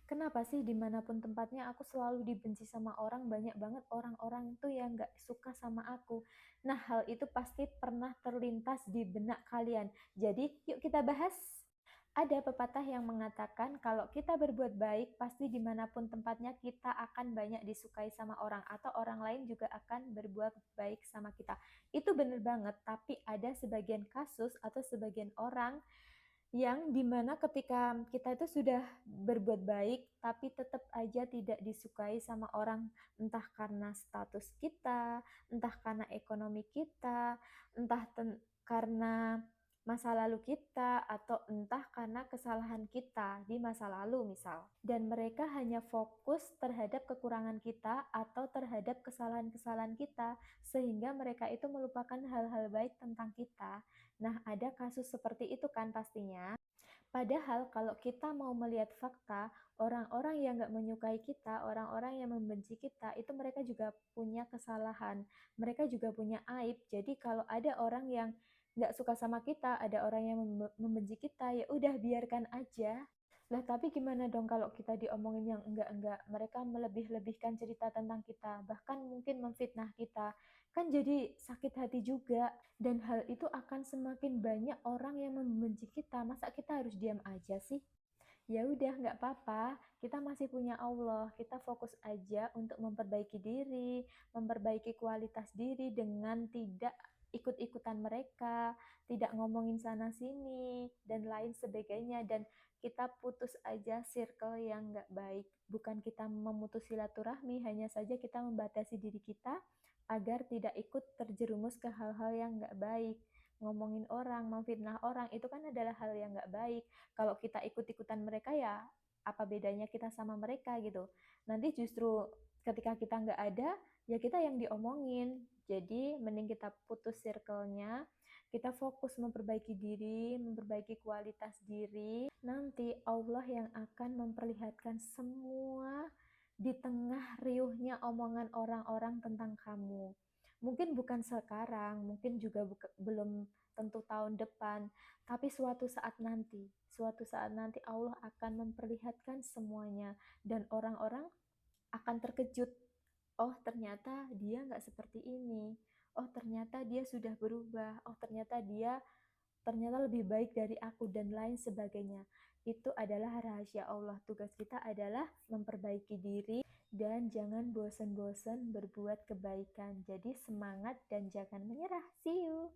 Kenapa sih dimanapun tempatnya aku selalu dibenci sama orang, banyak banget orang-orang itu yang nggak suka sama aku. Nah, hal itu pasti pernah terlintas di benak kalian. Jadi, yuk kita bahas. Ada pepatah yang mengatakan kalau kita berbuat baik, pasti dimanapun tempatnya kita akan banyak disukai sama orang atau orang lain juga akan berbuat baik sama kita. Itu benar banget, tapi ada sebagian kasus atau sebagian orang yang dimana ketika kita itu sudah berbuat baik, tapi tetap aja tidak disukai sama orang, entah karena status kita, entah karena ekonomi kita, entah karena masa lalu kita, atau entah karena kesalahan kita di masa lalu misal. Dan mereka hanya fokus terhadap kekurangan kita atau terhadap kesalahan-kesalahan kita, sehingga mereka itu melupakan hal-hal baik tentang kita. Nah, ada kasus seperti itu kan pastinya. Padahal kalau kita mau melihat fakta, orang-orang yang nggak menyukai kita, orang-orang yang membenci kita, itu mereka juga punya kesalahan. Mereka juga punya aib. Jadi kalau ada orang yang nggak suka sama kita, ada orang yang membenci kita, ya udah biarkan aja. Lah tapi gimana dong kalau kita diomongin yang enggak-enggak? Mereka melebih-lebihkan cerita tentang kita, bahkan mungkin memfitnah kita. Kan jadi sakit hati juga. Dan hal itu akan semakin banyak orang yang membenci kita. Masa kita harus diam aja sih? Ya udah nggak apa-apa, kita masih punya Allah. Kita fokus aja untuk memperbaiki diri, memperbaiki kualitas diri dengan tidak ikut-ikutan mereka, tidak ngomongin sana sini dan lain sebagainya. Dan kita putus aja circle yang nggak baik. Bukan kita memutus silaturahmi, hanya saja kita membatasi diri kita agar tidak ikut terjerumus ke hal-hal yang nggak baik. Ngomongin orang, memfitnah orang, itu kan adalah hal yang nggak baik. Kalau kita ikut-ikutan mereka ya apa bedanya kita sama mereka gitu. Nanti justru ketika kita nggak ada, ya kita yang diomongin. Jadi mending kita putus circle-nya, kita fokus memperbaiki diri, memperbaiki kualitas diri. Nanti Allah yang akan memperlihatkan semua di tengah riuhnya omongan orang-orang tentang kamu. Mungkin bukan sekarang, mungkin juga belum tentu tahun depan, tapi suatu saat nanti Allah akan memperlihatkan semuanya dan orang-orang akan terkejut. Oh, ternyata dia nggak seperti ini. Oh, ternyata dia sudah berubah. Oh, ternyata lebih baik dari aku dan lain sebagainya. Itu adalah rahasia Allah. Tugas kita adalah memperbaiki diri dan jangan bosan-bosan berbuat kebaikan. Jadi semangat dan jangan menyerah. See you.